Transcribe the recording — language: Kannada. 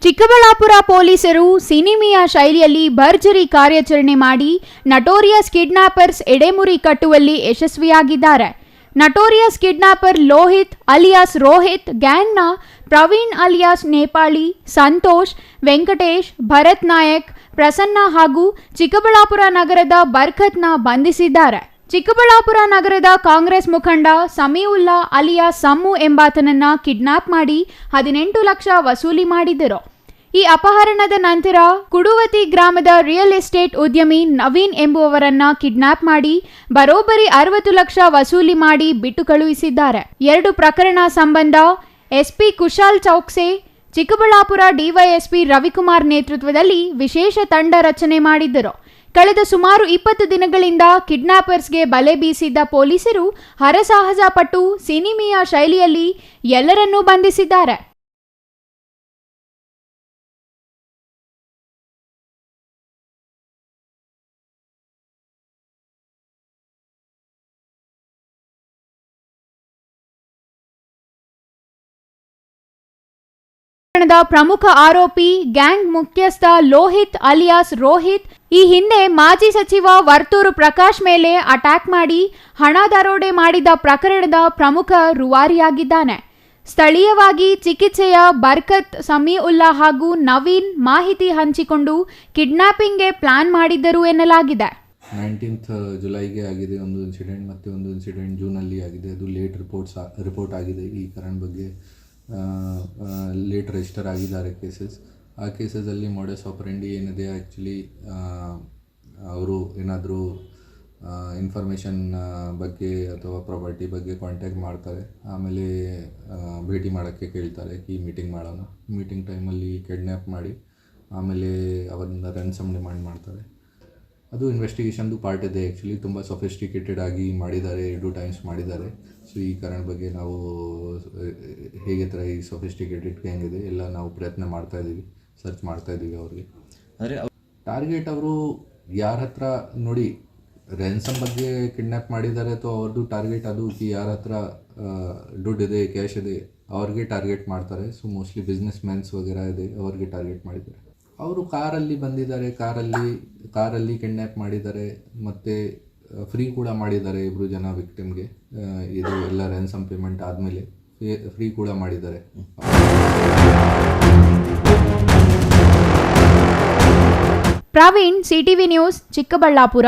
ಚಿಕ್ಕಬಳ್ಳಾಪುರ ಪೊಲೀಸರು ಸಿನಿಮೀಯ ಶೈಲಿಯಲ್ಲಿ ಭರ್ಜರಿ ಕಾರ್ಯಾಚರಣೆ ಮಾಡಿ ನಟೋರಿಯಸ್ ಕಿಡ್ನಾಪರ್ಸ್ ಎಡೆಮುರಿ ಕಟ್ಟುವಲ್ಲಿ ಯಶಸ್ವಿಯಾಗಿದ್ದಾರೆ. Notorious kidnapper Lohith alias Rohith ಗ್ಯಾಂಗ್ನ ಪ್ರವೀಣ್ ಅಲಿಯಾಸ್ ನೇಪಾಳಿ, ಸಂತೋಷ್, ವೆಂಕಟೇಶ್, ಭರತ್ ನಾಯಕ್, ಪ್ರಸನ್ನ ಹಾಗೂ ಚಿಕ್ಕಬಳ್ಳಾಪುರ ನಗರದ ಬರ್ಖತ್ನ ಬಂಧಿಸಿದ್ದಾರೆ. ಚಿಕ್ಕಬಳ್ಳಾಪುರ ನಗರದ ಕಾಂಗ್ರೆಸ್ ಮುಖಂಡ ಸಮೀವುಲ್ಲಾ ಅಲಿಯಾಸ್ ಸಮ್ಮು ಎಂಬಾತನನ್ನ ಕಿಡ್ನಾಪ್ ಮಾಡಿ 18 ಲಕ್ಷ ವಸೂಲಿ ಮಾಡಿದ್ದರು. ಈ ಅಪಹರಣದ ನಂತರ ಕುಡುವತಿ ಗ್ರಾಮದ ರಿಯಲ್ ಎಸ್ಟೇಟ್ ಉದ್ಯಮಿ ನವೀನ್ ಎಂಬುವವರನ್ನ ಕಿಡ್ನಾಪ್ ಮಾಡಿ ಬರೋಬ್ಬರಿ 60 ಲಕ್ಷ ವಸೂಲಿ ಮಾಡಿ ಬಿಟ್ಟು ಕಳುಹಿಸಿದ್ದಾರೆ. 2 ಪ್ರಕರಣ ಸಂಬಂಧ ಎಸ್ಪಿ ಕುಶಾಲ್ ಚೌಕ್ಸೆ, ಚಿಕ್ಕಬಳ್ಳಾಪುರ ಡಿವೈಎಸ್ಪಿ ರವಿಕುಮಾರ್ ನೇತೃತ್ವದಲ್ಲಿ ವಿಶೇಷ ತಂಡ ರಚನೆ ಮಾಡಿದ್ದರು. ಕಳೆದ ಸುಮಾರು 20 ದಿನಗಳಿಂದ ಕಿಡ್ನಾಪರ್ಸ್ಗೆ ಬಲೆ ಬೀಸಿದ್ದ ಪೊಲೀಸರು ಹರಸಾಹಸ ಪಟ್ಟು ಸಿನಿಮೀಯ ಶೈಲಿಯಲ್ಲಿ ಎಲ್ಲರನ್ನೂ ಬಂಧಿಸಿದ್ದಾರೆ. ಪ್ರಮುಖ ಆರೋಪಿ ಗ್ಯಾಂಗ್ ಮುಖ್ಯಸ್ಥ ಲೋಹಿತ್ ಅಲಿಯಾಸ್ ರೋಹಿತ್ ಈ ಹಿಂದೆ ಮಾಜಿ ಸಚಿವ ವರ್ತೂರು ಪ್ರಕಾಶ್ ಮೇಲೆ ಅಟ್ಯಾಕ್ ಮಾಡಿ ಹಣ ದರೋಡೆ ಮಾಡಿದ ಪ್ರಕರಣದ ಪ್ರಮುಖ ರೂವಾರಿಯಾಗಿದ್ದಾನೆ. ಸ್ಥಳೀಯವಾಗಿ ಚಿಕಿತ್ಸೆಯ ಬರ್ಕತ್, ಸಮೀವುಲ್ಲಾ ಹಾಗೂ ನವೀನ್ ಮಾಹಿತಿ ಹಂಚಿಕೊಂಡು ಕಿಡ್ನಾಪಿಂಗ್ಗೆ ಪ್ಲಾನ್ ಮಾಡಿದ್ದರು ಎನ್ನಲಾಗಿದೆ. 19th ಜುಲೈಗೆ ಆಗಿದೆ ಒಂದು ಇನ್ಸಿಡೆಂಟ್, ಮತ್ತು ಒಂದು ಇನ್ಸಿಡೆಂಟ್ ಜೂನಲ್ಲಿ ಆಗಿದೆ. ಅದು ಲೇಟ್ ರಿಪೋರ್ಟ್ ಆಗಿದೆ. ಈ ಕಾರಣ ಬಗ್ಗೆ ಲೇಟ್ ರಿಜಿಸ್ಟರ್ ಆಗಿದ್ದಾರೆ ಕೇಸಸ್. ಆ ಕೇಸಸಲ್ಲಿ ಮೋಡಸ್ ಆಪರೆಂಡಿ ಏನಿದೆ, ಆ್ಯಕ್ಚುಲಿ ಅವರು ಏನಾದರೂ ಇನ್ಫಾರ್ಮೇಷನ್ ಬಗ್ಗೆ ಅಥವಾ ಪ್ರಾಪರ್ಟಿ ಬಗ್ಗೆ ಕಾಂಟ್ಯಾಕ್ಟ್ ಮಾಡ್ತಾರೆ, ಆಮೇಲೆ ಭೇಟಿ ಮಾಡೋಕ್ಕೆ ಕೇಳ್ತಾರೆ ಈ ಮೀಟಿಂಗ್ ಮಾಡೋಣ. ಮೀಟಿಂಗ್ ಟೈಮಲ್ಲಿ ಕಿಡ್ನ್ಯಾಪ್ ಮಾಡಿ ಆಮೇಲೆ ಅವರಿಂದ ರ್ಯಾನ್ಸಮ್ ಡಿಮಾಂಡ್ ಮಾಡ್ತಾರೆ. ಅದು ಇನ್ವೆಸ್ಟಿಗೇಷನ್ದು ಪಾರ್ಟ್ ಇದೆ. ಆ್ಯಕ್ಚುಲಿ ತುಂಬ ಸೊಫಿಸ್ಟಿಕೇಟೆಡ್ ಆಗಿ ಮಾಡಿದ್ದಾರೆ, 2 ಟೈಮ್ಸ್ ಮಾಡಿದ್ದಾರೆ. ಸೊ ಈ ಕಾರಣ ಬಗ್ಗೆ ನಾವು ಹೇಗೆ ಥರ ಈ ಸೊಫಿಸ್ಟಿಕೇಟೆಡ್ ಹೆಂಗಿದೆ ಎಲ್ಲ ನಾವು ಪ್ರಯತ್ನ ಮಾಡ್ತಾಯಿದ್ದೀವಿ, ಸರ್ಚ್ ಮಾಡ್ತಾಯಿದ್ದೀವಿ ಅವ್ರಿಗೆ. ಅಂದರೆ ಟಾರ್ಗೆಟ್ ಅವರು ಯಾರ ಹತ್ರ ನೋಡಿ ರ್ಯಾನ್ಸಮ್ ಬಗ್ಗೆ ಕಿಡ್ನ್ಯಾಪ್ ಮಾಡಿದ್ದಾರೆ, ಅಥವಾ ಅವ್ರದ್ದು ಟಾರ್ಗೆಟ್ ಅದು ಯಾರ ಹತ್ರ ದುಡ್ಡಿದೆ, ಕ್ಯಾಶ್ ಇದೆ, ಅವ್ರಿಗೆ ಟಾರ್ಗೆಟ್ ಮಾಡ್ತಾರೆ. ಸೊ ಮೋಸ್ಟ್ಲಿ ಬಿಸ್ನೆಸ್ ಮ್ಯಾನ್ಸ್ ವಗೇರಾ ಇದೆ, ಅವ್ರಿಗೆ ಟಾರ್ಗೆಟ್ ಮಾಡಿದ್ದಾರೆ. ಅವರು ಕಾರಲ್ಲಿ ಬಂದಿದ್ದಾರೆ, ಕಾರಲ್ಲಿ ಕಿಡ್ನ್ಯಾಪ್ ಮಾಡಿದ್ದಾರೆ, ಮತ್ತು ಫ್ರೀ ಕೂಡ ಮಾಡಿದ್ದಾರೆ 2 ಜನ ವಿಕ್ಟಿಮ್ಗೆ. ಇದು ಎಲ್ಲ ರ್ಯಾನ್ಸಮ್ ಪೇಮೆಂಟ್ ಆದಮೇಲೆ ಫ್ರೀ ಕೂಡ ಮಾಡಿದ್ದಾರೆ. Praveen, CTV news, Chikkaballapur.